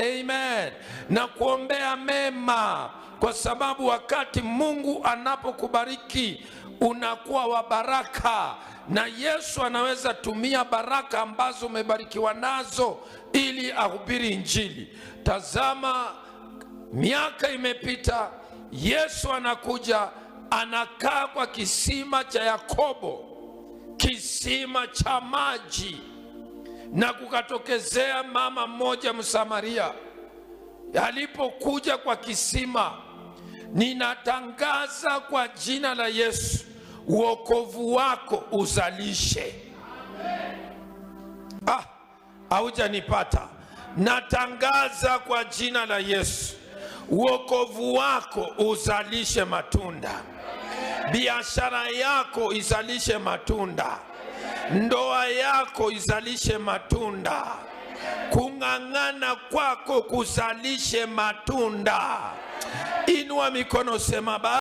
amen, na kuombea mema, kwa sababu wakati Mungu anapokubariki unakuwa wa baraka, na Yesu anaweza tumia baraka ambazo umebarikiwa nazo ili ahubiri Injili. Tazama, miaka imepita, Yesu anakuja, anakaa kwa kisima cha Yakobo, kisima cha maji, na kukatokezea mama mmoja Msamaria. Alipokuja kwa kisima, ninatangaza kwa jina la Yesu, wokovu wako uzalishe. Haujanipata? Natangaza kwa jina la Yesu, wokovu wako uzalishe matunda. Biashara yako izalishe matunda. Ndoa yako izalishe matunda. Kung'ang'ana kwako kuzalishe matunda. Inua mikono, sema